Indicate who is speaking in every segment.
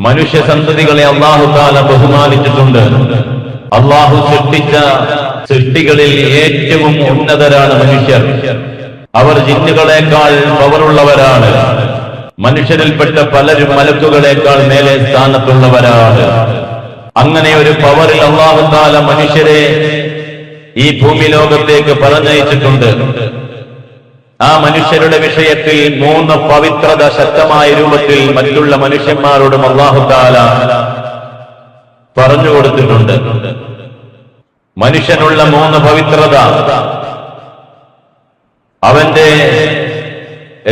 Speaker 1: മനുഷ്യ സന്തതികളെ അല്ലാഹു തആല ബഹുമാനിച്ചിട്ടുണ്ട്. അല്ലാഹു സൃഷ്ടിച്ച സൃഷ്ടികളിൽ ഏറ്റവും ഉന്നതരാണ് മനുഷ്യർ. അവർ ജിന്നുകളെക്കാൾ പവറുള്ളവരാണ്. മനുഷ്യരിൽപ്പെട്ട പലരും മലക്കുകളെക്കാൾ മേലെ സ്ഥാനത്തുള്ളവരാണ്. അങ്ങനെ ഒരു പവറിൽ അല്ലാഹു തആല മനുഷ്യരെ ഈ ഭൂമി ലോകത്തേക്ക് പറഞ്ഞയച്ചിട്ടുണ്ട്. ആ മനുഷ്യരുടെ വിഷയത്തിൽ 3 പവിത്രത ശക്തമായ രൂപത്തിൽ മറ്റുള്ള മനുഷ്യന്മാരോടും അല്ലാഹു തആല പറഞ്ഞു കൊടുത്തിട്ടുണ്ട്. മനുഷ്യനുള്ള 3 പവിത്രത: അവന്റെ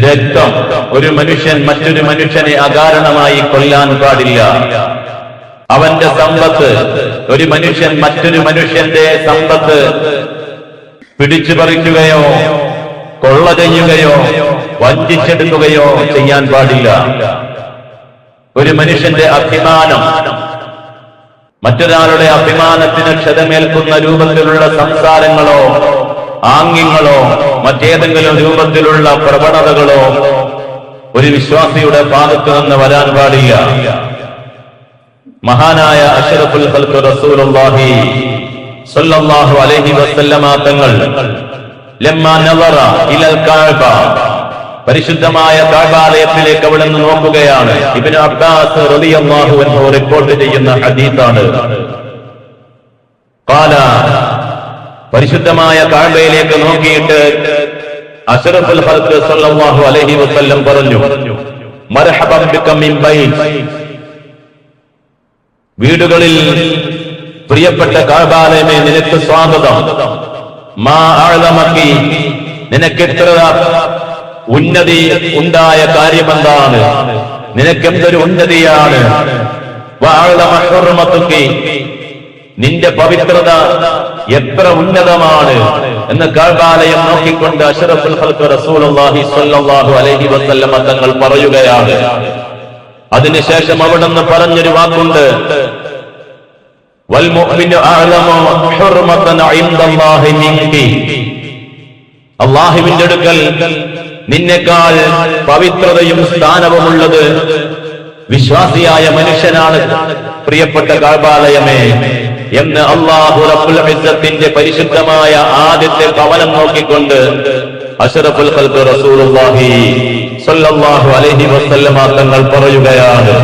Speaker 1: രക്തം, ഒരു മനുഷ്യൻ മറ്റൊരു മനുഷ്യനെ അകാരണമായി കൊല്ലാൻ പാടില്ല. അവന്റെ സമ്പത്ത്, ഒരു മനുഷ്യൻ മറ്റൊരു മനുഷ്യന്റെ സമ്പത്ത് പിടിച്ചു പറിക്കുകയോ കൊള്ള ചെയ്യുകയോ വഞ്ചിച്ചെടുക്കുകയോ ചെയ്യാൻ പാടില്ല. ഒരു മനുഷ്യന്റെ അഭിമാനം, മറ്റൊരാളുടെ അഭിമാനത്തിന് ക്ഷതമേൽക്കുന്ന രൂപത്തിലുള്ള സംസാരങ്ങളോ ആംഗ്യങ്ങളോ മറ്റേതെങ്കിലും രൂപത്തിലുള്ള പ്രവണതകളോ ഒരു വിശ്വാസിയുടെ ഭാഗത്തു നിന്ന് വരാൻ പാടില്ല. മഹാനായ അഷ്റഫുൽ ഖൽഖ് റസൂലുള്ളാഹി സ്വല്ലല്ലാഹു അലൈഹി വസല്ലമ തങ്ങൾ ലമ്മാ നവറ ഇലൽ കഅബ, പരിശുദ്ധമായ കഅബാലയത്തിലേക്ക് അവിടെ നിന്ന് നോക്കുകയാണ്. ഇബ്നു അബ്ബാസ് റളിയല്ലാഹു അൻഹു റിപ്പോർട്ട് ചെയ്യുന്ന ഹദീസാണ്. ഖാല, പരിശുദ്ധമായ കഅബയിലേക്ക് നോക്കിയിട്ട് അഷ്റഫുൽ ഖൽഖ് സ്വല്ലല്ലാഹു അലൈഹി വസല്ലം പറഞ്ഞു, മർഹബൻ ബിക മിൻ ബൈത്, വീടുകളിൽ പ്രിയപ്പെട്ട കഅബാലയമേ നിനക്ക് സ്വാഗതം. മാ അഅലമകി, നിനക്കെത്ര ഉന്നതി ഉണ്ടായ കാര്യമെന്താണ്, നിനക്കെന്തൊരു ഉന്നതിയാണ്. വഅഅലമ ഹുർമതുകി, നിന്റെ പവിത്രത എത്ര ഉന്നതമാണ് എന്ന് കഅബാലയം നോക്കിക്കൊണ്ട് അഷ്റഫുൽ ഖൽഖ് റസൂലുള്ളാഹി സ്വല്ലല്ലാഹു അലൈഹി വസല്ലം തങ്ങൾ പറയുകയാണ്. അതിനുശേഷം അവിടുന്ന് പറഞ്ഞൊരു വാക്കുണ്ട്, വൽ മുഅ്മിനു അഅലമു ഹുർമതൻ ഇൻദല്ലാഹി മിൻകി, അല്ലാഹുവിന്റെ അടുക്കൽ നിന്നെക്കാൾ പവിത്രതയും സ്ഥാനവുമുള്ളത് വിശ്വാസിയായ മനുഷ്യനാണ് പ്രിയപ്പെട്ട കഅബാലയമേ എന്ന് അല്ലാഹു റബ്ബുൽ ഇസ്സത്തിന്റെ പരിശുദ്ധമായ ആദ്യത്തെ ഭവനം നോക്കിക്കൊണ്ട് അഷ്റഫുൽ ഖൽഖ് റസൂലുള്ളാഹി സ്വല്ലല്ലാഹു അലൈഹി വസല്ലമ തങ്ങൾ പറയുകയാണ്.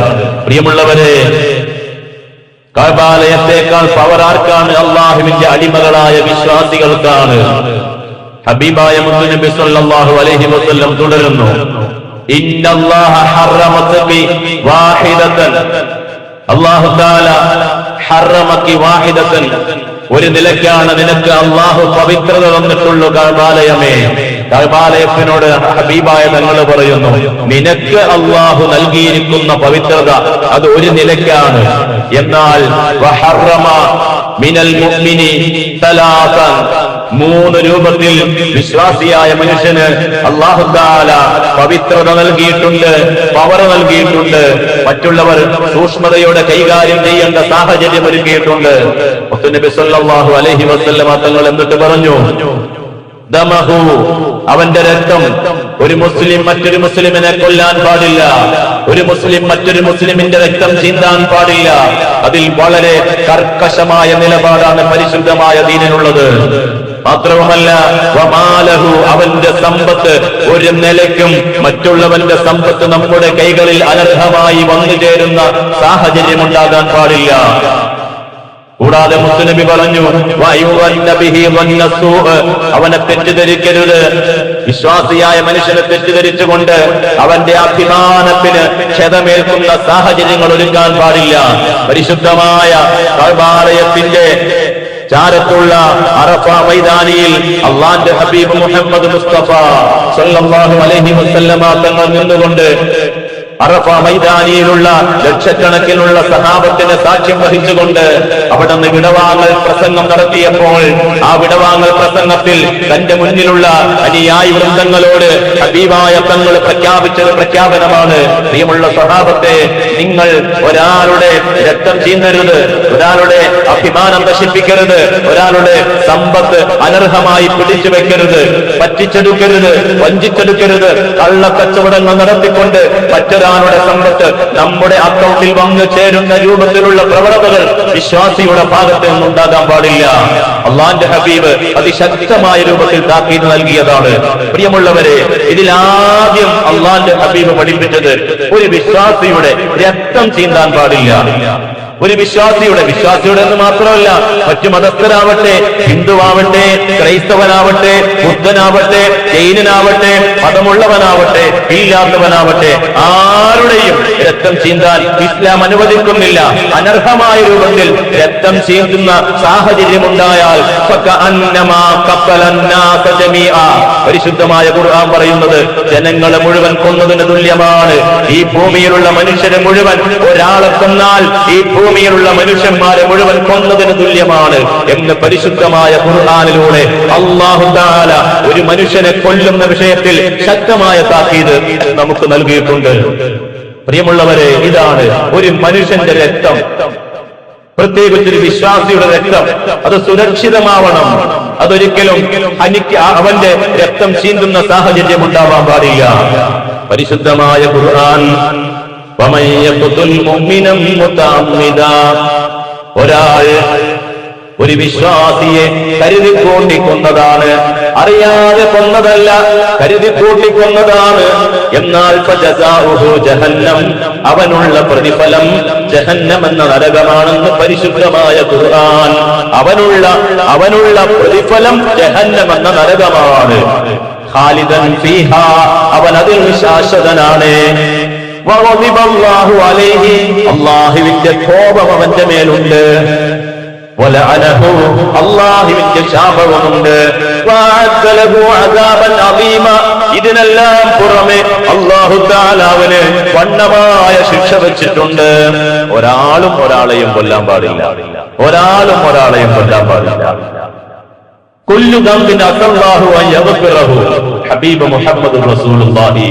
Speaker 1: പ്രിയമുള്ളവരെ, കഅബാലയത്തേക്കാൾ പവർ ആർക്കാണ്? അല്ലാഹുവിന്റെ അടിമകളായ വിശ്വാസികൾക്കാണ്. ഹബീബായ മുത്തുനബി സ്വല്ലല്ലാഹു അലൈഹി വസല്ലം തുടരുന്നു, ഇന്നല്ലാഹ ഹറമകി വാഹിദതൻ, അല്ലാഹു തആല ഹറമകി വാഹിദതൻ, ഒരു നിലയ്ക്കാണ് നിനക്ക് അല്ലാഹു പവിത്രത തന്നിട്ടുള്ളൂ കഅബാലയമേ. കഅബാലയത്തിനോട് ഹബീബായ തങ്ങൾ പറയുന്നു, നിനക്ക് അല്ലാഹു നൽകിയിരിക്കുന്ന പവിത്രത അത് ഒരു നിലയ്ക്കാണ്. എന്നാൽ വഹറമ മിനൽ മുഅ്മിനി തലാസൻ, 3 രൂപത്തിൽ വിശ്വാസിയായ മനുഷ്യന് അല്ലാഹു തആല പവിത്രത നൽകിയിട്ടുണ്ട്, പവർ നൽകിയിട്ടുണ്ട്. മറ്റുള്ളവർ സൂക്ഷ്മതയോടെ കൈകാര്യം ചെയ്യേണ്ട സാഹചര്യം ഒരുക്കിയിട്ടുണ്ട്. മുത്തുനബി സ്വല്ലല്ലാഹു അലൈഹി വസല്ലം തങ്ങൾ എന്നിട്ട് പറഞ്ഞു, ദമഹു, അവന്റെ രക്തം, ഒരു മുസ്ലിം മറ്റൊരു മുസ്ലിമിനെ കൊല്ലാൻ പാടില്ല. ഒരു മുസ്ലിം മറ്റൊരു മുസ്ലിമിന്റെ രക്തം ചിന്താൻ പാടില്ല. അതിൽ വളരെ കർക്കശമായ നിലപാടാണ് പരിശുദ്ധമായ ദീനിനുള്ളത്. മാത്രവുമല്ല, വമാലഹു, അവന്റെ സമ്പത്ത് ഒരു നിലയ്ക്കും മറ്റുള്ളവന്റെ സമ്പത്ത് നമ്മുടെ കൈകളിൽ അനർഹമായി വന്നു ചേരുന്ന സാഹചര്യം ഉണ്ടാകാൻ പാടില്ല. കൂടാതെ മുത്തുനബി പറഞ്ഞു, അവനെ തെറ്റിദ്ധരിക്കരുത്. വിശ്വാസിയായ മനുഷ്യനെ തെറ്റിദ്ധരിച്ചുകൊണ്ട് അവന്റെ അഭിമാനത്തിന് ക്ഷതമേൽക്കുന്ന സാഹചര്യങ്ങൾ ഒരുക്കാൻ പാടില്ല. പരിശുദ്ധമായ കഅബാലയത്തിന്റെ ചാരത്തുള്ള അറഫ മൈതാനിയിൽ അല്ലാഹുവിന്റെ ഹബീബ് മുഹമ്മദ് മുസ്തഫ സ്വല്ലല്ലാഹു അലൈഹി വസല്ലമ തങ്ങൾ നിന്നുകൊണ്ട് അറഫ മൈതാനിയിലുള്ള ലക്ഷക്കണക്കിനുള്ള സഹാബത്തിനെ സാക്ഷ്യം വഹിച്ചുകൊണ്ട് അവിടെ നിന്ന് വിടവാങ്ങൽ പ്രസംഗം നടത്തിയപ്പോൾ ആ വിടവാങ്ങൽ പ്രസംഗത്തിൽ തന്റെ മുന്നിലുള്ള അനുയായി വൃന്ദങ്ങളോട് ഹബീബായ തങ്ങൾ പ്രഖ്യാപിച്ചത് പ്രഖ്യാപനമാണ്, പ്രിയമുള്ള സഹാബത്തെ, നിങ്ങൾ ഒരാളുടെ രക്തം ചീന്തരുത്, ഒരാളുടെ അഭിമാനം നശിപ്പിക്കരുത്, ഒരാളുടെ സമ്പത്ത് അനർഹമായി പിടിച്ചു വെക്കരുത്, പറ്റിച്ചെടുക്കരുത്, വഞ്ചിച്ചെടുക്കരുത്, കള്ളക്കച്ചവടങ്ങൾ നടത്തിക്കൊണ്ട് മറ്റൊരാൾ തമ്പുരാനുടെ സമ്പത്ത് നമ്മുടെ അക്കൗണ്ടിൽ വന്നു ചേരുന്ന രൂപത്തിലുള്ള പ്രവണതകൾ വിശ്വാസിയുടെ ഭാഗത്ത് നിന്നുണ്ടാകാൻ പാടില്ല. അള്ളാന്റെ ഹബീബ് അതിശക്തമായ രൂപത്തിൽ താക്കീത് നൽകിയതാണ്. പ്രിയമുള്ളവരെ, ഇതിലാദ്യം അള്ളാന്റെ ഹബീബ് പഠിപ്പിച്ചത് ഒരു വിശ്വാസിയുടെ രക്തം ചീന്താൻ പാടില്ല. ഒരു വിശ്വാസിയുടെ എന്ന് മാത്രമല്ല, മറ്റു മതസ്ഥരാവട്ടെ, ഹിന്ദുവാവട്ടെ, ക്രൈസ്തവനാവട്ടെ, ബുദ്ധനാവട്ടെ, ജൈനനാവട്ടെ, മതമുള്ളവനാവട്ടെ, ഇല്ലാത്തവനാവട്ടെ, ആരുടെയും രക്തം ചീന്താൻ ഇസ്ലാം അനുവദിക്കുന്നില്ല. അനർഹമായ രൂപത്തിൽ രക്തം ചീന്തുന്ന സാഹചര്യമുണ്ടായാൽ പരിശുദ്ധമായ ഖുർആൻ പറയുന്നത് ജനങ്ങളെ മുഴുവൻ കൊന്നതിന് തുല്യമാണ്. ഈ ഭൂമിയിലുള്ള മനുഷ്യരെ മുഴുവൻ ഒരാളെ കൊന്നാൽ ഈ ഭൂമിയിലുള്ള മനുഷ്യന്മാരെ മുഴുവൻ കൊന്നതിന് തുല്യമാണ് എന്ന് പരിശുദ്ധമായ ഖുർആനിലൂടെ അല്ലാഹു തആല ഒരു മനുഷ്യനെ കൊല്ലുന്ന വിഷയത്തിൽ ശക്തമായ താക്കീത് നമുക്ക് നൽകിയിട്ടുണ്ട്. പ്രിയമുള്ളവരെ, ഇതാണ് ഒരു മനുഷ്യന്റെ രക്തം, പ്രത്യേകിച്ചൊരു വിശ്വാസിയുടെ രക്തം. അത് സുരക്ഷിതമാവണം. അതൊരിക്കലും അവന്റെ രക്തം ചീന്തുന്ന സാഹചര്യം ഉണ്ടാവാൻ പാടില്ല. പരിശുദ്ധമായ ഖുർആൻ ഒരാൾ ഒരു വിശ്വാസിയെ കരുതിക്കൂട്ടി കൊന്നതാണ്, അറിയാതെ കൊന്നതല്ല, കരുതിക്കൂട്ടി കൊന്നതാണ്. എന്നാൽ ജഹന്നം, അവനുള്ള പ്രതിഫലം ജഹന്നം എന്ന നരകമാണെന്ന് പരിശുദ്ധമായ ഖുർആൻ. അവനുള്ള പ്രതിഫലം ജഹന്നം എന്ന നരകമാണ്. ഖാലിദൻ ഫീഹാ, അവൻ അതിൽ ശാശ്വതനാണ്. അല്ലാഹുവിന്റെ കോപം അവന്റെ മേലുണ്ട്. അല്ലാഹുവിന്റെ ശാപവുമുണ്ട്. ഇതിനെല്ലാം പുറമെ അല്ലാഹു തആല അവന് വണ്ണമായ ശിക്ഷ വെച്ചിട്ടുണ്ട്. ഒരാളും ഒരാളെയും കൊല്ലാൻ പാടില്ല. കുല്ലു ദംബിൻ അല്ലാഹു അൻ യഗ്ഫിറഹു. ഹബീബ് മുഹമ്മദ് റസൂലുള്ളാഹി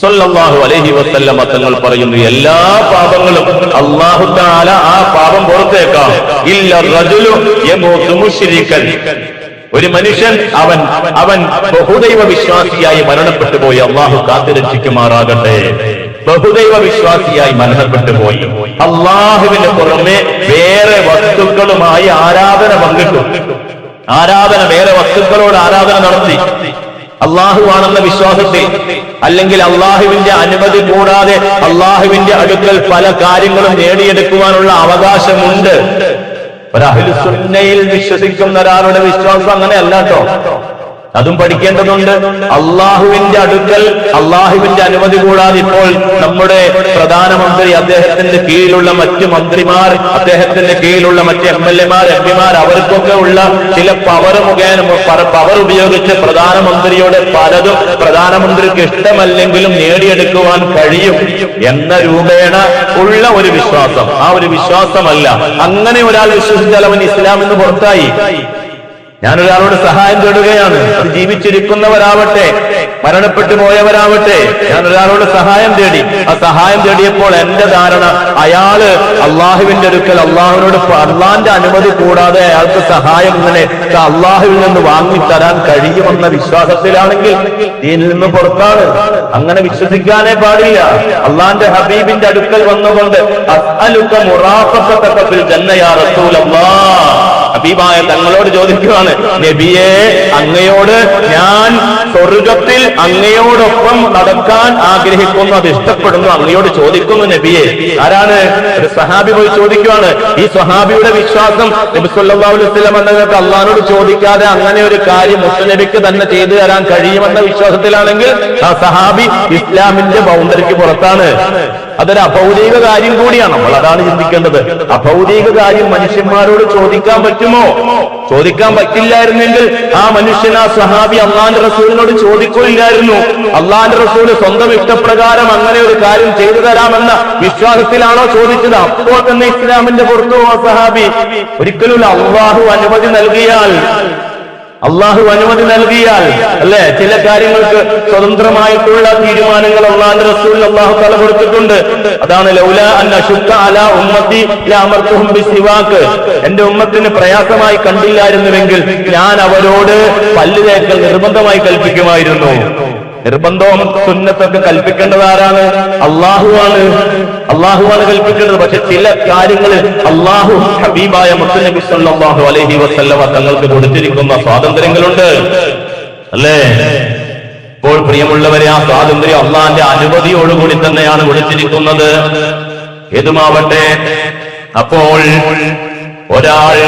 Speaker 1: സ്വല്ലല്ലാഹു അലൈഹി വസല്ലം തങ്ങൾ പറയുന്നു, എല്ലാ പാപങ്ങളും അല്ലാഹു തആല ആ പാപം പുറത്തേക്കാം. ഇല്ല റജുലു യമൂതു മുശ്രികൻ. ഒരു മനുഷ്യൻ അവൻ ബഹുദൈവ വിശ്വാസിയായി മരണപ്പെട്ടു പോയി. അല്ലാഹു കാത്തുരക്ഷിക്കുമാറാകട്ടെ. ബഹുദൈവ വിശ്വാസിയായി മരണപ്പെട്ടു പോയി, അല്ലാഹുവിന് പുറമെ വേറെ വസ്തുക്കളുമായി ആരാധന പങ്കിട്ടു, വേറെ വസ്തുക്കളോട് ആരാധന നടത്തി. അള്ളാഹുവാണെന്ന വിശ്വാസത്തിൽ, അല്ലെങ്കിൽ അള്ളാഹുവിന്റെ അനുമതി കൂടാതെ അള്ളാഹുവിന്റെ അടുക്കൽ പല കാര്യങ്ങളും നേടിയെടുക്കുവാനുള്ള അവകാശമുണ്ട്. ഒരു അഹ്ലു സുന്നയിൽ വിശ്വസിക്കുന്ന ഒരാളുടെ വിശ്വാസം അങ്ങനെയല്ല കേട്ടോ. അതും പഠിക്കേണ്ടതുണ്ട്. അള്ളാഹുവിന്റെ അടുക്കൽ അള്ളാഹുവിന്റെ അനുമതി കൂടാതെ ഇപ്പോൾ നമ്മുടെ പ്രധാനമന്ത്രി, അദ്ദേഹത്തിന്റെ കീഴിലുള്ള മറ്റ് മന്ത്രിമാർ, അദ്ദേഹത്തിന്റെ കീഴിലുള്ള മറ്റ് MLA-മാർ, MP-മാർ, അവർക്കൊക്കെ ഉള്ള ചില പവർ പവർ ഉപയോഗിച്ച് പ്രധാനമന്ത്രിയുടെ പലതും പ്രധാനമന്ത്രിക്ക് ഇഷ്ടമല്ലെങ്കിലും നേടിയെടുക്കുവാൻ കഴിയും എന്ന രൂപേണ ഉള്ള ഒരു വിശ്വാസം. ആ ഒരു വിശ്വാസമല്ല. അങ്ങനെ ഒരാൾ വിശ്വസിച്ചാൽ അവൻ ഇസ്ലാമിൽ നിന്ന് പുറത്തായി. ഞാനൊരാളോട് സഹായം തേടുകയാണ്, അത് ജീവിച്ചിരിക്കുന്നവരാവട്ടെ മരണപ്പെട്ടു പോയവരാവട്ടെ, ഞാനൊരാളോട് സഹായം തേടി. ആ സഹായം തേടിയപ്പോൾ എന്റെ ധാരണ അയാള് അള്ളാഹുവിന്റെ അടുക്കൽ അള്ളാഹുവിനോട് അള്ളാന്റെ അനുമതി കൂടാതെ അയാൾക്ക് സഹായം ഇങ്ങനെ അള്ളാഹുവിൽ നിന്ന് വാങ്ങിത്തരാൻ കഴിയുമെന്ന വിശ്വാസത്തിലാണെങ്കിൽ ദീനിൽ നിന്ന് പുറത്താണ്. അങ്ങനെ വിശ്വസിക്കാനേ പാടില്ല. അള്ളാന്റെ ഹബീബിന്റെ അടുക്കൽ വന്നുകൊണ്ട് അസ്അലുക മുറാഫഖതക ഫിൽ ജന്ന യാ റസൂലല്ലാഹ്, ഹബീബായ തങ്ങളോട് ചോദിക്കുകയാണ്, നബിയെ, അങ്ങയോട് ഞാൻ സ്വർഗത്തിൽ അങ്ങയോടൊപ്പം നടക്കാൻ ആഗ്രഹിക്കുന്നു, അത് ഇഷ്ടപ്പെടുന്നു, അങ്ങയോട് ചോദിക്കുന്നു നബിയെ. ആരാണ്? ഒരു സഹാബി പോയി ചോദിക്കുകയാണ്. ഈ സ്വഹാബിയുടെ വിശ്വാസം നബി സല്ലല്ലാഹു അലൈഹി വസല്ലം എന്നവർക്ക് അള്ളാഹുവിനോട് ചോദിക്കാതെ അങ്ങനെ ഒരു കാര്യം മുസ്ലിനബിക്ക് തന്നെ ചെയ്തു തരാൻ കഴിയുമെന്ന വിശ്വാസത്തിലാണെങ്കിൽ ആ സഹാബി ഇസ്ലാമിന്റെ ബൗണ്ടറിക്ക് പുറത്താണ്. അതൊരു അഭൗതിക കാര്യം കൂടിയാണ്. നമ്മൾ അതാണ് ചിന്തിക്കേണ്ടത്. അഭൗതിക കാര്യം മനുഷ്യന്മാരോട് ചോദിക്കാൻ പറ്റുമോ? ചോദിക്കാൻ പറ്റില്ലായിരുന്നെങ്കിൽ ആ മനുഷ്യൻ, ആ സഹാബി അള്ളാന്റെ റസൂലിനോട് ചോദിക്കില്ലായിരുന്നു. അള്ളാന്റെ റസൂല് സ്വന്തം ഇഷ്ടപ്രകാരം അങ്ങനെ ഒരു കാര്യം ചെയ്തു തരാമെന്ന വിശ്വാസത്തിലാണോ ചോദിച്ചത്? അപ്പോൾ തന്നെ ഇസ്ലാമിന്റെ പുറത്തു ആ സഹാബി. ഒരിക്കലും അള്ളാഹു അനുമതി നൽകിയാൽ അല്ലെ, ചില കാര്യങ്ങൾക്ക് സ്വതന്ത്രമായിട്ടുള്ള തീരുമാനങ്ങൾ അള്ളാഹുവിന്റെ റസൂലിന് അല്ലാഹു തആല കൊടുത്തിട്ടുണ്ട്. അതാണ് ലൗലാ അൻ അശുക്ക അലാ ഉമ്മത്തി ലഅമർതുഹും ബിസിവാക്. എന്റെ ഉമ്മത്തിന് പ്രയാസമായി കണ്ടില്ലായിരുന്നുവെങ്കിൽ ഞാൻ അവരോട് പല്ല് തേക്കൽ നിർബന്ധമായി കൽപ്പിക്കുമായിരുന്നു. നിർബന്ധവും സുന്നത്തൊക്കെ കൽപ്പിക്കേണ്ടത് ആരാണ്? അള്ളാഹുവാണ് കൽപ്പിക്കേണ്ടത്. പക്ഷെ ചില കാര്യങ്ങൾ അള്ളാഹു ഹബീബായ മുത്തുനബി സല്ലല്ലാഹു അലൈഹി വസല്ലമ തങ്ങൾക്ക് കൊടുത്തിരിക്കുന്ന സ്വാതന്ത്ര്യങ്ങളുണ്ട്, അല്ലേ? ഇപ്പോൾ പ്രിയമുള്ളവരെ, ആ സ്വാതന്ത്ര്യം അള്ളാന്റെ അനുമതിയോടുകൂടി തന്നെയാണ് കൊടുത്തിരിക്കുന്നത്. ഏതുമാവട്ടെ, അപ്പോൾ ഒരാൾ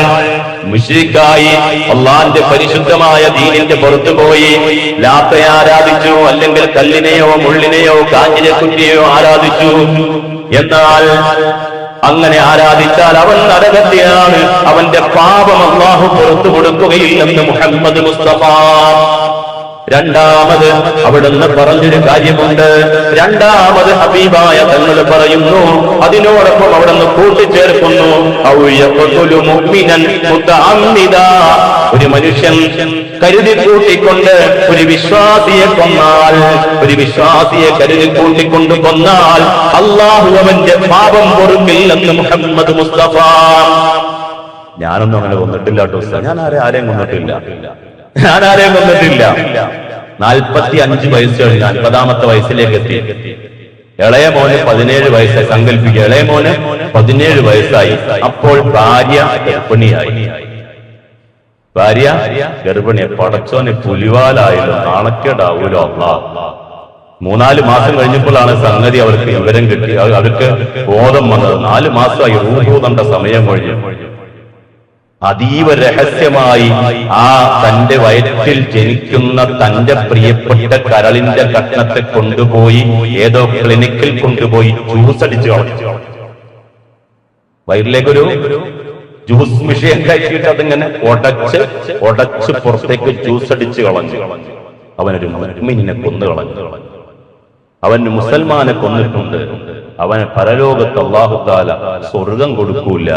Speaker 1: മുശ്രിക്കായി അള്ളാന്റെ പരിശുദ്ധമായ ദീനിന്റെ പുറത്തുപോയി ലാത്തയെ ആരാധിച്ചു, അല്ലെങ്കിൽ കല്ലിനെയോ മുള്ളിനെയോ കാഞ്ഞിരക്കുറ്റിയെയോ ആരാധിച്ചു. എന്നാൽ അങ്ങനെ ആരാധിച്ചാൽ അവൻ നരകത്തിലാണ്, അവന്റെ പാപം അല്ലാഹു പുറത്തു കൊടുക്കുകയില്ലെന്ന് മുഹമ്മദ് മുസ്തഫ. രണ്ടാമത് അവിടുന്ന് പറഞ്ഞൊരു കാര്യമുണ്ട്. രണ്ടാമത് ഹബീബായ തങ്ങൾ പറയുന്നു, അതിനോടൊപ്പം അവിടുന്ന് കൂട്ടിച്ചേർക്കുന്നു, ഒരു മനുഷ്യൻ കരുതി കൂട്ടിക്കൊണ്ട് ഒരു വിശ്വാസിയെ കൊന്നാൽ, ഒരു വിശ്വാസിയെ കരുതി കൂട്ടിക്കൊണ്ട് കൊന്നാൽ അല്ലാഹു അവന്റെ പാപം പൊറുക്കില്ലെന്ന് മുഹമ്മദ് മുസ്തഫ. ഞാനൊന്നും അങ്ങനെ കൊന്നിട്ടില്ല കേട്ടോ. ഞാൻ ആരെയും കൊന്നിട്ടില്ല. 45 വയസ്സ് കഴിഞ്ഞ് 50ാമത്തെ വയസ്സിലേക്ക് എത്തി. ഇളയ മോന് 17 വയസ്സായി. സങ്കല്പിക്കുക, ഇളയ മോന് 17 വയസ്സായി. അപ്പോൾ ഭാര്യ ഗർഭിണിയായി. പടച്ചോനെ പുലിവാലായാലും നാണക്കേടാവൂലോ അല്ലാഹ്. 3-4 മാസം കഴിഞ്ഞപ്പോഴാണ് സംഗതി അവർക്ക് വിവരം കിട്ടി, അവർക്ക് ബോധം വന്നത്. 4 മാസമായി റൂഹൂതണ്ട സമയം കഴിഞ്ഞു. അതീവ രഹസ്യമായി ആ തന്റെ വയറ്റിൽ ജനിക്കുന്ന തന്റെ പ്രിയപ്പെട്ട കരളിന്റെ കഷ്ണത്തെ കൊണ്ടുപോയി ഏതോ ക്ലിനിക്കിൽ കൊണ്ടുപോയി ജ്യൂസ് അടിച്ചു കളഞ്ഞു. വയറിലേക്കൊരു ജ്യൂസ് മിഷ്യൻ കയറ്റിയിട്ട് അതിങ്ങനെ ഉടച്ച് പുറത്തേക്ക് ജ്യൂസ് അടിച്ചു കളഞ്ഞു. അവനൊരു മുഅ്മിനിനെ കൊന്നു കളഞ്ഞു. അവൻ മുസൽമാനെ കൊന്നിട്ടുണ്ട്. അവന് പരലോകത്ത് അല്ലാഹു തആല സ്വർഗം കൊടുക്കൂല.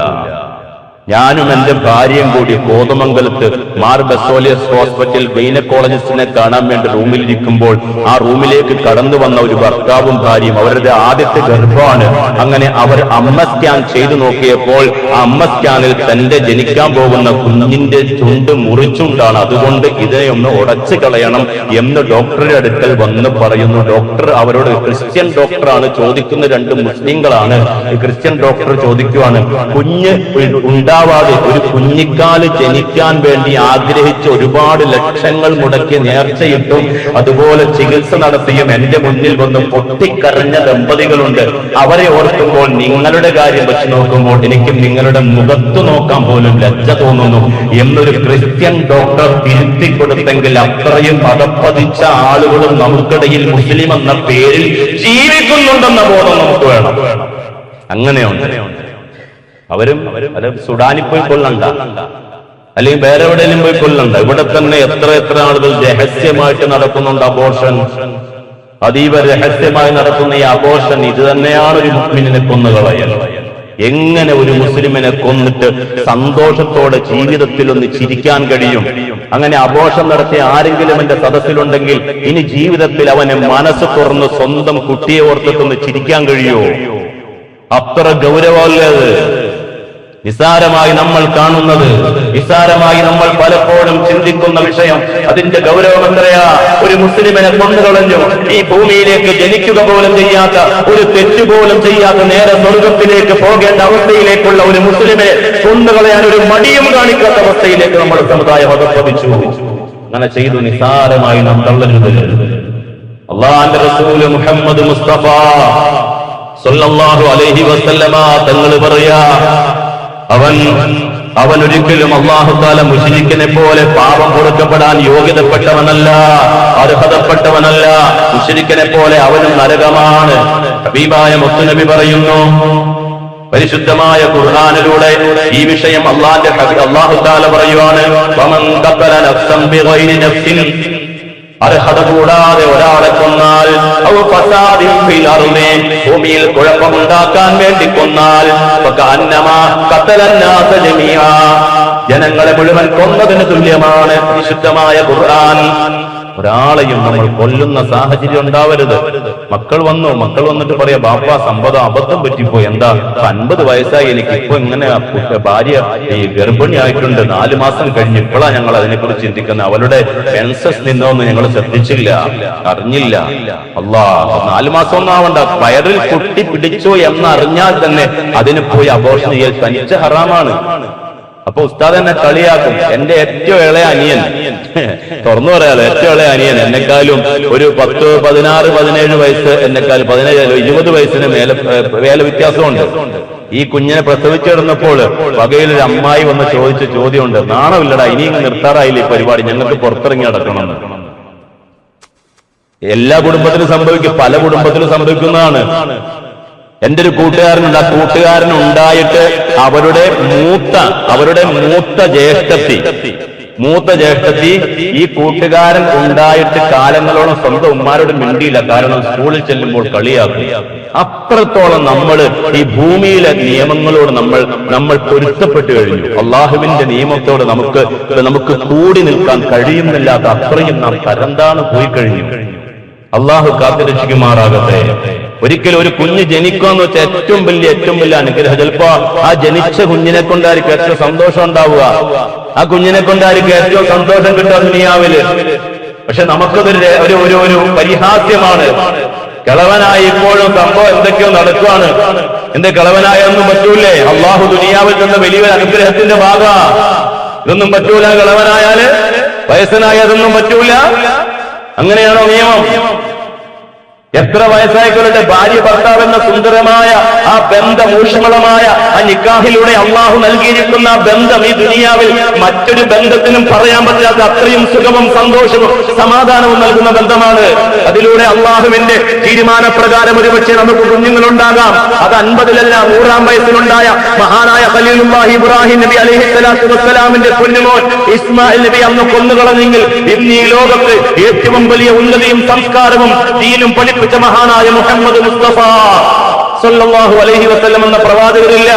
Speaker 1: ഞാനും എന്റെ ഭാര്യയും കൂടി കോതമംഗലത്ത് മാർ ബസോലിയസ് ഹോസ്പിറ്റൽ ഗൈനക്കോളജിസ്റ്റിനെ കാണാൻ വേണ്ടി റൂമിലിരിക്കുമ്പോൾ ആ റൂമിലേക്ക് കടന്നു വന്ന ഒരു ഭർത്താവും ഭാര്യയും, അവരുടെ ആദ്യത്തെ ഗർഭമാണ്. അങ്ങനെ അവർ അമ്മ സ്കാൻ ചെയ്തു നോക്കിയപ്പോൾ ആ അമ്മ സ്കാനിൽ തന്റെ ജനിക്കാൻ പോകുന്ന കുഞ്ഞിന്റെ ചുണ്ട് മുറിച്ചുണ്ടാണ്, അതുകൊണ്ട് ഇതിനെ ഒന്ന് ഉടച്ചു കളയണം എന്ന് ഡോക്ടറുടെ അടുക്കൽ വന്ന് പറയുന്നു. ഡോക്ടർ അവരോട്, ക്രിസ്ത്യൻ ഡോക്ടറാണ്, ചോദിക്കുന്ന 2 മുസ്ലിങ്ങളാണ്. ക്രിസ്ത്യൻ ഡോക്ടർ ചോദിക്കുവാണ്, കുഞ്ഞ് ഉണ്ടാവാതെ ഒരു കുഞ്ഞിക്കാല് ജനിക്കാൻ വേണ്ടി ആഗ്രഹിച്ച് ഒരുപാട് ലക്ഷങ്ങൾ മുടക്കി നേർച്ചയിട്ടും അതുപോലെ ചികിത്സ നടത്തിയും എന്റെ മുന്നിൽ വന്ന് പൊട്ടിക്കരഞ്ഞ ദമ്പതികളുണ്ട്. അവരെ ഓർക്കുമ്പോൾ നിങ്ങളുടെ കാര്യം വെച്ച് നോക്കുമ്പോൾ എനിക്ക് നിങ്ങളുടെ മുഖത്ത് നോക്കാൻ പോലും ലജ്ജ തോന്നുന്നു എന്നൊരു ക്രിസ്ത്യൻ ഡോക്ടർ തിരുത്തി കൊടുത്തെങ്കിൽ അത്രയും പദപ്പതിച്ച ആളുകളും നമുക്കിടയിൽ മുസ്ലിം എന്ന പേരിൽ ജീവിക്കുന്നുണ്ടെന്ന ബോധം നമുക്ക് വേണം. അങ്ങനെയുണ്ട്. അവരും സുഡാനിൽ പോയി കൊല്ലണ്ട, അല്ലെങ്കിൽ വേറെ എവിടെയെങ്കിലും പോയി കൊല്ലണ്ട. ഇവിടെ തന്നെ എത്ര ആളുകൾ രഹസ്യമായിട്ട് നടക്കുന്നുണ്ട് അബോർഷൻ. അതീവ രഹസ്യമായി നടത്തുന്ന ഈ അബോർഷൻ ഇത് തന്നെയാണ് ഒരു മുസ്ലിമിനെ കൊന്നുകളയൽ. എങ്ങനെ ഒരു മുസ്ലിമിനെ കൊന്നിട്ട് സന്തോഷത്തോടെ ജീവിതത്തിൽ ഒന്ന് ചിരിക്കാൻ കഴിയും? അങ്ങനെ അബോർഷൻ നടത്തിയ ആരെങ്കിലും എന്റെ സദസ്സിലുണ്ടെങ്കിൽ ഇനി ജീവിതത്തിൽ അവനെ മനസ്സ് തുറന്ന് സ്വന്തം കുട്ടിയെ ഓർത്തിട്ടൊന്ന് ചിരിക്കാൻ കഴിയുമോ? അത്ര ഗൗരവമല്ലത്. നിസാരമായി നമ്മൾ കാണുന്നത്, നിസാരമായി നമ്മൾ പലപ്പോഴും ചിന്തിക്കുന്ന വിഷയം, അതിന്റെ ഗൗരവം എത്രയാ? ഒരു മുസ്ലിമിനെ കൊന്നുകളഞ്ഞു, ഈ ഭൂമിയിലേക്ക് ജനിക്കുക പോലും ചെയ്യാത്ത, ഒരു തെറ്റുപോലും ചെയ്യാത്ത, നേരെ സ്വർഗത്തിലേക്ക് പോകേണ്ട അവസ്ഥയിലേക്കുള്ള ഒരു മുസ്ലിമിനെ കൊന്നുകളയാൻ ഒരു മടിയും കാണിക്കാത്ത അവസ്ഥയിലേക്ക് നമ്മുടെ സമുദായം അധപ്പതിച്ചു. അങ്ങനെ ചെയ്തു നിസാരമായി നാം തള്ളരുത്. അല്ലാഹുവിന്റെ റസൂൽ മുഹമ്മദ് മുസ്തഫ സല്ലല്ലാഹു അലൈഹി വസല്ലമ തങ്ങൾ പറയാ, അവൻ ഒരിക്കലും അല്ലാഹു തആല മുശ്രിക്കിനെ പോലെ പാപം പൊറുക്കപ്പെടാൻ യോഗ്യതപ്പെട്ടവനല്ല, അർഹതപ്പെട്ടവനല്ല. മുശ്രിക്കിനെ പോലെ അവനും നരകമാണ്. ഹബീബായ മുത്തുനബി പറയുന്നു, പരിശുദ്ധമായ ഖുർആനിലൂടെ ഈ വിഷയം അല്ലാഹു തആല പറയുവാണ്, വമൻ ഖതല നഫ്സൻ ബിഗൈരി നഫ്സിൻ, അർഹത കൂടാതെ ഒരാളെ കൊന്നാൽ, ഭൂമിയിൽ കുഴപ്പമുണ്ടാക്കാൻ വേണ്ടി കൊന്നാൽ, ജനങ്ങളെ മുഴുവൻ കൊന്നതിന് തുല്യമാണ്. വിശുദ്ധമായ ഖുർആൻ ഒരാളെയും നമ്മൾ കൊല്ലുന്ന സാഹചര്യം ഉണ്ടാവരുത്. മക്കൾ വന്നിട്ട് പറയാ, ബാപ്പ സമ്പതം അബദ്ധം പറ്റിപ്പോയി, എന്താ 50 വയസ്സായി, എനിക്ക് ഇപ്പൊ ഇങ്ങനെ ഭാര്യ ഈ ഗർഭിണിയായിട്ടുണ്ട്, 4 മാസം കഴിഞ്ഞ്, ഇപ്പോഴാണ് ഞങ്ങൾ അതിനെക്കുറിച്ച് ചിന്തിക്കുന്നത്, അവളുടെ മെൻസസ് നിന്നോന്ന് ഞങ്ങൾ ശ്രദ്ധിച്ചില്ല, അറിഞ്ഞില്ല. അല്ലാ, 4 മാസം ഒന്നും ആവണ്ട, വയറിൽ കുട്ടി പിടിച്ചു എന്നറിഞ്ഞാൽ തന്നെ അതിന് പോയി അബോർഷൻ ചെയ്യൽ തനിച്ച് ഹറാമാണ്. അപ്പൊ ഉസ്താദ് എന്നെ കളിയാക്കും. എന്റെ ഏറ്റവും ഇളയ അനിയൻ, തുറന്നു പറയാലോ, ഏറ്റവും ഇളയ അനിയൻ എന്നെക്കാളും ഒരു 10, 16, 17 വയസ്സ്, എന്നെക്കാളും 17, 20 വയസ്സിന് മേലെ വ്യത്യാസമുണ്ട്. ഈ കുഞ്ഞിനെ പ്രസവിച്ചിടുന്നപ്പോൾ വകയിലൊരു അമ്മായി വന്ന് ചോദിച്ച ചോദ്യമുണ്ട്, നാണമില്ലടാ, ഇനിയും നിർത്താറായില്ല ഈ പരിപാടി, ഞങ്ങൾക്ക് പുറത്തിറങ്ങി നടക്കണമെന്ന്. എല്ലാ കുടുംബത്തിലും സംഭവിക്കും, പല കുടുംബത്തിലും സംഭവിക്കുന്നതാണ്. എന്റെ ഒരു കൂട്ടുകാരനുണ്ട്. ആ കൂട്ടുകാരൻ ഉണ്ടായിട്ട് അവരുടെ മൂത്ത ജ്യേഷ്ഠത്തി ഈ കൂട്ടുകാരൻ ഉണ്ടായിട്ട് കാലങ്ങളോളം സ്വന്തം ഉമ്മാരോട് മിണ്ടിയില്ല. കാരണം സ്കൂളിൽ ചെല്ലുമ്പോൾ കളിയാക്കും. അത്രത്തോളം നമ്മൾ ഈ ഭൂമിയിലെ നിയമങ്ങളോട് നമ്മൾ പൊരുത്തപ്പെട്ടു കഴിഞ്ഞു. അള്ളാഹുവിന്റെ നിയമത്തോട് നമുക്ക് കൂടി നിൽക്കാൻ കഴിയുന്നില്ലാത്ത അത്രയും നാം തരംതാണ് പോയി കഴിഞ്ഞു. അള്ളാഹു കാത്തുരക്ഷിക്കുമാറാകട്ടെ. ഒരിക്കലും ഒരു കുഞ്ഞ് ജനിക്കാന്ന് വെച്ചാൽ ഏറ്റവും വലിയ അനുഗ്രഹം. ചിലപ്പോ ആ ജനിച്ച കുഞ്ഞിനെ കൊണ്ടായിരിക്കും ഏറ്റവും സന്തോഷം ഉണ്ടാവുക, ആ കുഞ്ഞിനെ കൊണ്ടായിരിക്കും ഏറ്റവും സന്തോഷം കിട്ടുക ദുനിയാവില്. പക്ഷെ നമുക്കതൊരു ഒരു പരിഹാസ്യമാണ്. കിളവനായി ഇപ്പോഴും സംഭവം എന്തൊക്കെയോ നടക്കുകയാണ്. എന്റെ കിളവനായൊന്നും പറ്റൂലേ? അള്ളാഹു ദുനിയാവിൽ തന്ന വലിയൊരു അനുഗ്രഹത്തിന്റെ ഭാഗ. ഇതൊന്നും പറ്റൂല. കിളവനായാല് വയസ്സനായ അതൊന്നും പറ്റൂല. അങ്ങനെയാണോ നിയമം? എത്ര വയസ്സായിക്കൊള്ളട്ടെ, ഭാര്യ ഭർത്താവ് എന്ന സുന്ദരമായ ആ ബന്ധം, ഊഷ്മളമായ ആ നിക്കാഹിലൂടെ അള്ളാഹു നൽകിയിരിക്കുന്ന ആ ബന്ധം ഈ ദുനിയാവിൽ മറ്റൊരു ബന്ധത്തിനും പറയാൻ പറ്റാത്ത അത്രയും സുഖവും സന്തോഷവും സമാധാനവും നൽകുന്ന ബന്ധമാണ്. അതിലൂടെ അള്ളാഹുവിന്റെ തീരുമാനപ്രകാരം ഒരുപക്ഷെ നമുക്ക് കുഞ്ഞുങ്ങളുണ്ടാകാം. അത് 50-ലല്ല 100-ാം വയസ്സിലുണ്ടായ മഹാനായ ഖലീലുല്ലാഹി ഇബ്രാഹിം നബി അലൈഹിസ്സലാത്തു വസ്സലാമിന്റെ പൊന്നുമോൻ ഇസ്മായിൽ നബി അന്ന് കൊന്നുകളഞ്ഞെങ്കിൽ ഇന്ന് ഈ ലോകത്ത് ഏറ്റവും വലിയ ഉന്നതിയും സംസ്കാരവും ദീനും പഠിപ്പിച്ച മഹാനായ മുഹമ്മദ് മുസ്തഫ സല്ലല്ലാഹു അലൈഹി വസല്ലം എന്ന പ്രവാചകരില്ല.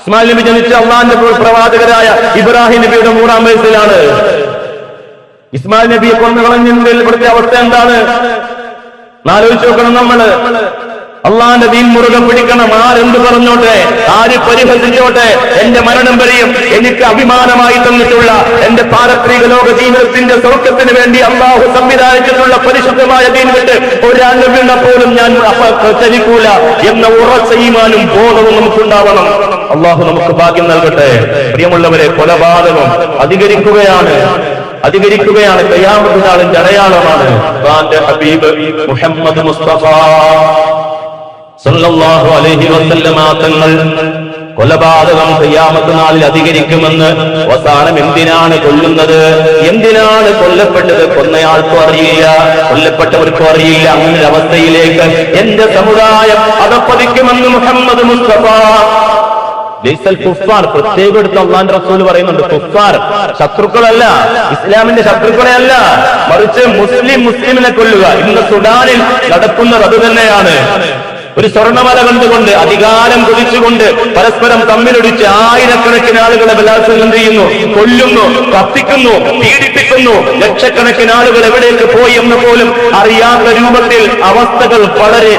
Speaker 1: ഇസ്മായിൽ നബി ജനിച്ച അള്ളാഹിന്റെ പ്രവാചകരായ ഇബ്രാഹിം നബിയുടെ 100-ാം വയസ്സിലാണ്. ഇസ്മായിൽ നബിയെ കൊന്നുകളഞ്ഞെങ്കിൽ ഇവിടുത്തെ അവസ്ഥ എന്താണ്? ആലോചിച്ച് നോക്കണം. നമ്മള് അള്ളാന്റെ ദീൻ മുറുകെ പിടിക്കണം. ആരെന്ത് പറഞ്ഞോട്ടെ, ആര് പരിഹസിച്ചോട്ടെ, എന്റെ മരണം വരെയും എനിക്ക് അഭിമാനമായി തന്നിട്ടുള്ള എന്റെ പാരത്രിക ലോക ജീവിതത്തിന്റെ സ്വർഗത്തിന് വേണ്ടി അള്ളാഹു സംവിധാനിച്ചിട്ടുള്ള പരിശുദ്ധമായ ദീൻ വിട്ട് ഒരാളുടെ വീണ പോലും ഞാൻ ചലിക്കൂല എന്ന ഉറച്ച ഈമാനും ബോധവും നമുക്കുണ്ടാവണം. അള്ളാഹു നമുക്ക് ഭാഗ്യം നൽകട്ടെ. പ്രിയമുള്ളവരെ, കൊലപാതകം അധികരിക്കുകയാണ്. ഖിയാമത്ത് നാളിന്റെ അടയാളമാണ്. ഖുർആന്റെ ഹബീബ് മുഹമ്മദ് മുസ്തഫ സല്ലല്ലാഹു അലൈഹി വസല്ലമ തങ്ങൾ കൊലപാതകം ഖിയാമത്ത് നാളിൽ അധികരിക്കുമെന്ന്. അവസാനം എന്തിനാണ് കൊല്ലുന്നത്, എന്തിനാണ് കൊല്ലപ്പെട്ടത്, കൊന്നയാൾക്കും അറിയില്ല, കൊല്ലപ്പെട്ടവർക്കും അറിയില്ല. അങ്ങനെ അവസ്ഥയിലേക്ക് എന്റെ സമുദായം അധപ്പതിക്കുമെന്ന് മുഹമ്മദ് മുസ്തഫ. കുഫാർ പ്രത്യേകം എടുത്ത് അള്ളാന്റെ റസൂൽ പറയുന്നുണ്ട്. കുഫാർ ശത്രുക്കളല്ല, ഇസ്ലാമിന്റെ ശത്രുക്കളെ അല്ല, മറിച്ച് മുസ്ലിമിനെ കൊല്ലുക. ഇന്ന് സുഡാനിൽ നടക്കുന്നത് അത് തന്നെയാണ്. ഒരു സ്വർണ്ണമല കണ്ടുകൊണ്ട് അധികാരം കൊതിച്ചുകൊണ്ട് പരസ്പരം തമ്മിലൊടിച്ച് ആയിരക്കണക്കിന് ആളുകളെ ബലാത്സംഗം ചെയ്യുന്നു, കൊല്ലുന്നു, കത്തിക്കുന്നു, പീഡിപ്പിക്കുന്നു. ലക്ഷക്കണക്കിന് ആളുകൾ എവിടേക്ക് പോയി എന്ന് പോലും അറിയാത്ത രൂപത്തിൽ അവസ്ഥകൾ വളരെ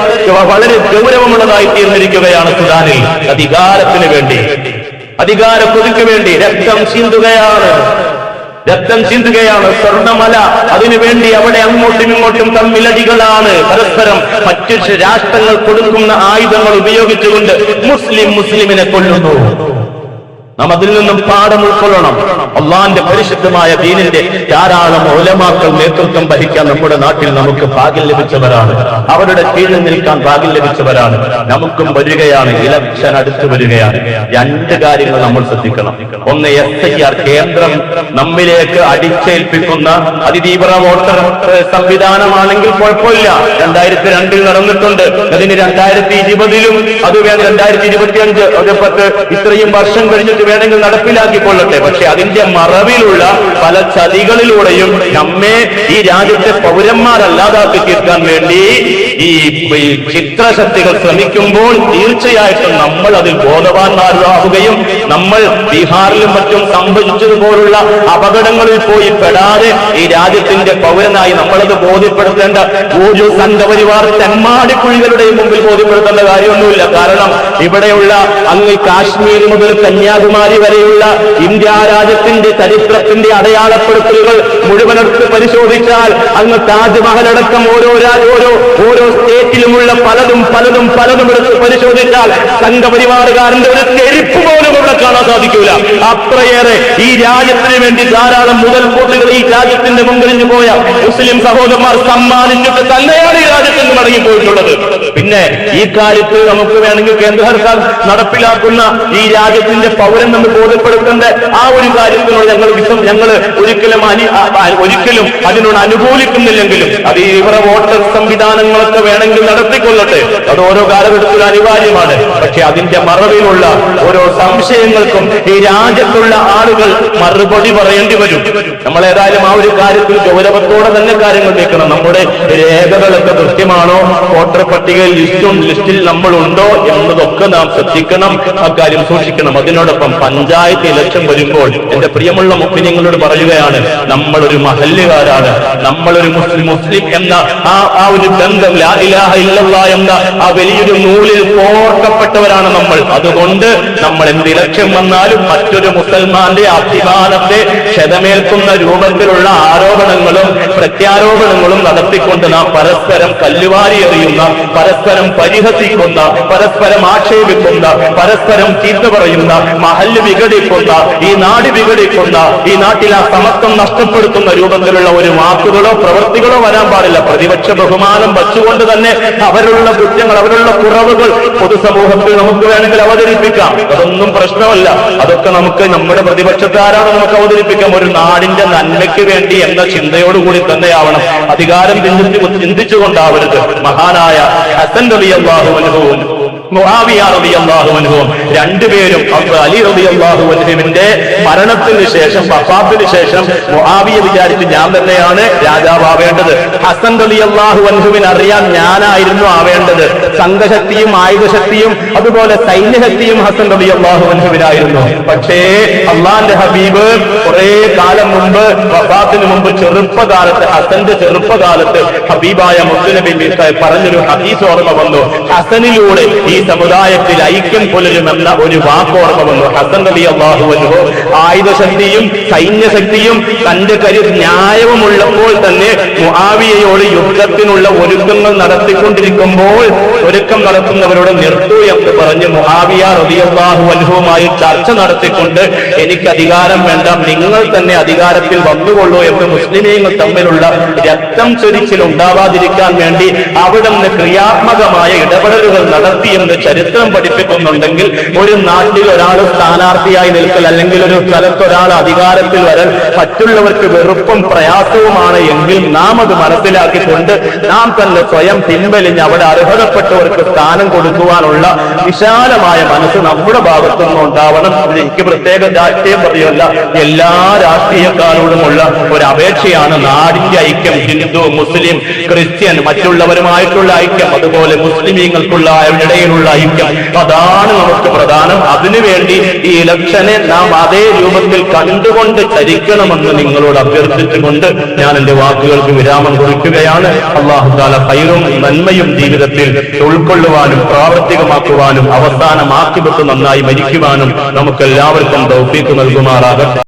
Speaker 1: വളരെ ഗൗരവമുള്ളതായി തീർന്നിരിക്കുകയാണ്. സുഡാനിൽ അധികാരത്തിന് വേണ്ടി, അധികാര കൊതിക്ക് വേണ്ടി രക്തം ചിന്തുകയാണ്. സ്വർണ്ണമല അതിനുവേണ്ടി അവിടെ അങ്ങോട്ടും ഇങ്ങോട്ടും തമ്മിലടികളാണ്. പരസ്പരം മറ്റു രാഷ്ട്രങ്ങൾ കൊടുക്കുന്ന ആയുധങ്ങൾ ഉപയോഗിച്ചുകൊണ്ട് മുസ്ലിമിനെ കൊല്ലുന്നു. നാം അതിൽ നിന്നും പാഠം ഉൾക്കൊള്ളണം. അള്ളാന്റെ പരിശുദ്ധമായ ദീനിന്റെ ധാരാളം ഉലമാക്കൾ നേതൃത്വം വഹിക്കാൻ നമ്മുടെ നാട്ടിൽ നമുക്ക് ഭാഗ്യം ലഭിച്ചവരാണ്. അവരുടെ കീഴിൽ നിൽക്കാൻ ഭാഗ്യം ലഭിച്ചവരാണ്. നമുക്കും വരികയാണ്, ഇലക്ഷൻ അടുത്ത് വരികയാണ്. 2 കാര്യങ്ങൾ നമ്മൾ ശ്രദ്ധിക്കണം. ഒന്ന്, SIR കേന്ദ്രം നമ്മിലേക്ക് അടിച്ചേൽപ്പിക്കുന്ന അതിതീവ്ര വോട്ടർ സംവിധാനമാണെങ്കിൽ കുഴപ്പമില്ല. 2002 നടന്നിട്ടുണ്ട്. അതിന് 2020-ലും അത് 2025 ഇത്രയും വർഷം കഴിഞ്ഞിട്ട് വേണമെങ്കിൽ നടപ്പിലാക്കിക്കൊള്ളട്ടെ. പക്ഷെ അതിന്റെ മറവിലുള്ള പല ചതികളിലൂടെയും നമ്മെ ഈ രാജ്യത്തെ പൗരന്മാരല്ലാതാക്കി തീർക്കാൻ വേണ്ടി ഈ ചിത്രശക്തികൾ ശ്രമിക്കുമ്പോൾ തീർച്ചയായിട്ടും നമ്മൾ അതിൽ ബോധവാന്മാരാകുകയും നമ്മൾ ബീഹാറിലും മറ്റും സംഭവിച്ചതുപോലുള്ള അപകടങ്ങളിൽ പോയി പെടാതെ ഈ രാജ്യത്തിന്റെ പൗരനായി നമ്മളത് ബോധ്യപ്പെടുത്തേണ്ട ഒരു സംഘപരിവാർ തെമ്മാടിക്കുഴികളുടെയും മുമ്പിൽ ബോധ്യപ്പെടുത്തേണ്ട കാര്യമൊന്നുമില്ല. കാരണം ഇവിടെയുള്ള അങ്ങ് കാശ്മീർ മുതൽ കന്യാകുമാരി വരെയുള്ള ഇന്ത്യ രാജ്യത്തിന്റെ ചരിത്രത്തിന്റെ അടയാളപ്പെടുത്തലുകൾ മുഴുവനെടുത്ത് പരിശോധിച്ചാൽ അങ്ങ് താജ്മഹൽ അടക്കം ഓരോ സ്റ്റേറ്റിലുമുള്ള പലതും എടുത്ത് പരിശോധിച്ചാൽ സംഘപരിവാറുകാരന്റെ ഒരു തെരിപ്പ് പോലും ഇവിടെ കാണാൻ സാധിക്കൂല. അത്രയേറെ ഈ രാജ്യത്തിന് വേണ്ടി ധാരാളം മുതൽക്കൂട്ടുകൾ ഈ രാജ്യത്തിന്റെ മുൻകഴിഞ്ഞു പോയ മുസ്ലിം സഹോദരന്മാർ സമ്മാനിച്ചിട്ട് തന്നെയാണ് ഈ രാജ്യത്തിന് മടങ്ങിപ്പോയിട്ടുള്ളത്. പിന്നെ ഈ കാര്യത്തിൽ നമുക്ക് വേണമെങ്കിൽ കേന്ദ്ര സർക്കാർ നടപ്പിലാക്കുന്ന ഈ രാജ്യത്തിന്റെ പൗരൻ നമ്മൾ ബോധ്യപ്പെടുത്തേണ്ട ആ ഒരു കാര്യത്തിനോട് ഞങ്ങൾ ഒരിക്കലും അതിനോട് അനുകൂലിക്കുന്നില്ലെങ്കിലും അത് ഇവരുടെ വോട്ടർ സംവിധാനങ്ങളൊക്കെ വേണമെങ്കിൽ നടത്തിക്കൊള്ളട്ടെ, അത് ഓരോ കാലഘട്ടത്തിൽ അനിവാര്യമാണ്. പക്ഷെ അതിന്റെ മറവിലുള്ള ഓരോ സംശയങ്ങൾക്കും ഈ രാജ്യത്തുള്ള ആളുകൾ മറുപടി പറയേണ്ടി വരും. നമ്മൾ ഏതായാലും ആ ഒരു കാര്യത്തിൽ ഗൗരവത്തോടെ തന്നെ കാര്യങ്ങൾ നീക്കണം. നമ്മുടെ രേഖകളൊക്കെ കൃത്യമാണോ, വോട്ടർ പട്ടികയിൽ ലിസ്റ്റിൽ നമ്മളുണ്ടോ എന്നതൊക്കെ നാം ശ്രദ്ധിക്കണം, ആ കാര്യം സൂക്ഷിക്കണം. അതിനോടൊപ്പം പഞ്ചായത്ത് ഇലക്ഷൻ വരുമ്പോൾ എന്റെ പ്രിയമുള്ള മുസ്ലിങ്ങളോട് പറയുകയാണ്, നമ്മളൊരു മഹല്ലുകാരാണ്, നമ്മളൊരു മുസ്ലിം എന്ന ആ ഒരു ബന്ധം, ലാ ഇലാഹ ഇല്ലല്ലാഹ് എന്ന ആ വലിയൊരു നൂലിൽ കോർക്കപ്പെട്ടവരാണ് നമ്മൾ. അതുകൊണ്ട് നമ്മൾ എന്ത് ഇലക്ഷൻ വന്നാലും മറ്റൊരു മുസൽമാന്റെ അഭിമാനത്തെ ക്ഷതമേൽക്കുന്ന രൂപത്തിലുള്ള ആരോപണങ്ങളും പ്രത്യാരോപണങ്ങളും നടത്തിക്കൊണ്ട് നാം പരസ്പരം കല്ലുവാരി എറിയുന്ന, പരസ്പരം പരിഹസിക്കുന്ന, പരസ്പരം ആക്ഷേപിക്കുന്ന, പരസ്പരം ചീത്ത പറയുന്ന, മഹല്ല് വിഘടിക്കുന്ന, ഈ നാട് വിഘടിക്കുന്ന, ഈ നാട്ടിൽ ആ സമത്വം നഷ്ടപ്പെടുത്തുന്ന രൂപത്തിലുള്ള ഒരു വാക്കുകളോ പ്രവൃത്തികളോ വരാൻ പാടില്ല. പ്രതിപക്ഷ ബഹുമാനം വച്ചുകൊണ്ട് തന്നെ അവരുള്ള കുറ്റങ്ങൾ, അവരുള്ള കുറവുകൾ പൊതുസമൂഹത്തിൽ നമുക്ക് വേണമെങ്കിൽ അവതരിപ്പിക്കാം. അതൊന്നും പ്രശ്നമല്ല. അതൊക്കെ നമുക്ക് നമ്മുടെ പ്രതിപക്ഷക്കാരാണ് നമുക്ക് അവതരിപ്പിക്കാം. ഒരു നാടിന്റെ നന്മയ്ക്ക് വേണ്ടി എന്ന ചിന്തയോടുകൂടി തന്നെയാവണം. അധികാരം ചിന്തിച്ചുകൊണ്ടാവരുത്. മഹാനായ ഹസൻ റളിയല്ലാഹു അൻഹുവും മുആവിയ റളിയല്ലാഹു അൻഹുവും രണ്ടുപേരും അലി റളിയല്ലാഹു അൻഹുവിന്റെ മരണത്തിന് ശേഷം, വഫാത്തിന് ശേഷം മുആവിയ വിചാരിച്ച് ഞാൻ തന്നെയാണ് രാജാവാവേണ്ടത്. ഹസൻ റളിയല്ലാഹു അൻഹുവിന് അറിയാൻ ഞാനായിരുന്നു ആവേണ്ടത്. സംഘശക്തിയും ആയുധശക്തിയും അതുപോലെ സൈന്യശക്തിയും ഹസൻ റളിയല്ലാഹു അൻഹുവിനായിരുന്നു. പക്ഷേ അള്ളാന്റെ ഹബീബ് കുറെ കാലം മുമ്പ്, വഫാത്തിന് മുമ്പ്, ചെറുപ്പകാലത്ത്, ഹസന്റെ ചെറുപ്പകാലത്ത് ഹബീബായ മുത്തുനബി പറഞ്ഞൊരു ഹദീസ് ഓർമ്മ വന്നു. ഹസനിലൂടെ ഈ സമുദായത്തിൽ ഐക്യം പുലരുമെന്ന ഒരു വാക്ക് ഓർമ്മ വന്നു. ഹസൻ റളിയല്ലാഹു അൻഹു ആയുധശക്തിയും സൈന്യശക്തിയും തന്റെ ന്യായവുമുള്ളപ്പോൾ തന്നെ മുആവിയയോട് യുദ്ധത്തിനുള്ള ഒരുക്കങ്ങൾ നടത്തിക്കൊണ്ടിരിക്കുമ്പോൾ ഒരുക്കം നടത്തുന്നവരോട് നിർത്തൂ എന്ന് പറഞ്ഞ് മുആവിയ റളിയല്ലാഹു അൻഹുവുമായി ചർച്ച നടത്തിക്കൊണ്ട് എനിക്ക് അധികാരം വേണ്ട, നിങ്ങൾ തന്നെ അധികാരത്തിൽ വന്നുകൊള്ളൂ എന്ന് മുസ്ലിമീങ്ങൾ തമ്മിലുള്ള രക്തം ചൊരിച്ചിൽ ഉണ്ടാവാതിരിക്കാൻ വേണ്ടി അവിടുന്ന് ക്രിയാത്മകമായ ഇടപെടലുകൾ നടത്തിയെന്ന് ചരിത്രം പഠിപ്പിക്കുന്നുണ്ടെങ്കിൽ ഒരു നാട്ടിൽ ഒരാൾ സ്ഥാനാർത്ഥിയായി നിൽക്കൽ അല്ലെങ്കിൽ ഒരു സ്ഥലത്ത് ഒരാൾ അധികാരത്തിൽ വരാൻ മറ്റുള്ളവർക്ക് വെറുപ്പും പ്രയാസവുമാണ് എങ്കിൽ നാം അത് മനസ്സിലാക്കിക്കൊണ്ട് നാം തന്നെ സ്വയം പിൻവലിഞ്ഞ് അവിടെ അർഹതപ്പെട്ടവർക്ക് സ്ഥാനം കൊടുക്കുവാനുള്ള വിശാലമായ മനസ്സ് നമ്മുടെ ഭാഗത്തുനിന്ന് ഉണ്ടാവണം. എനിക്ക് പ്രത്യേക രാഷ്ട്രീയം പറയുമല്ല, എല്ലാ രാഷ്ട്രീയക്കാരോടുമുള്ള ഒരു അപേക്ഷയാണ് നാടിന്റെ ഐക്യം. ഹിന്ദു, മുസ്ലിം, ക്രിസ്ത്യൻ, മറ്റുള്ളവരുമായിട്ടുള്ള ഐക്യം, അതുപോലെ മുസ്ലിമീങ്ങൾക്കുള്ള ഇടയിലുള്ള ഐക്യം, അതാണ് നമുക്ക് പ്രധാനം. അതിനുവേണ്ടി ഈ ഇലക്ഷനെ നാം അതേ രൂപത്തിൽ കണ്ടുകൊണ്ട് ചരിക്കണമെന്ന് നിങ്ങളോട് അഭ്യർത്ഥിച്ചുകൊണ്ട് ഞാൻ എന്റെ വാക്കുകൾക്ക് വിരാമം കുറിക്കുകയാണ്. അല്ലാഹു തആല ഖൈറും നന്മയും ജീവിതത്തിൽ ഉൾക്കൊള്ളുവാനും പ്രാവർത്തികമാക്കുവാനും അവസാനം ആഖിബത്ത് നന്നായി മരിക്കുവാനും നമുക്ക് എല്ലാവർക്കും തൗഫീഖ് നൽകുമാറാകട്ടെ.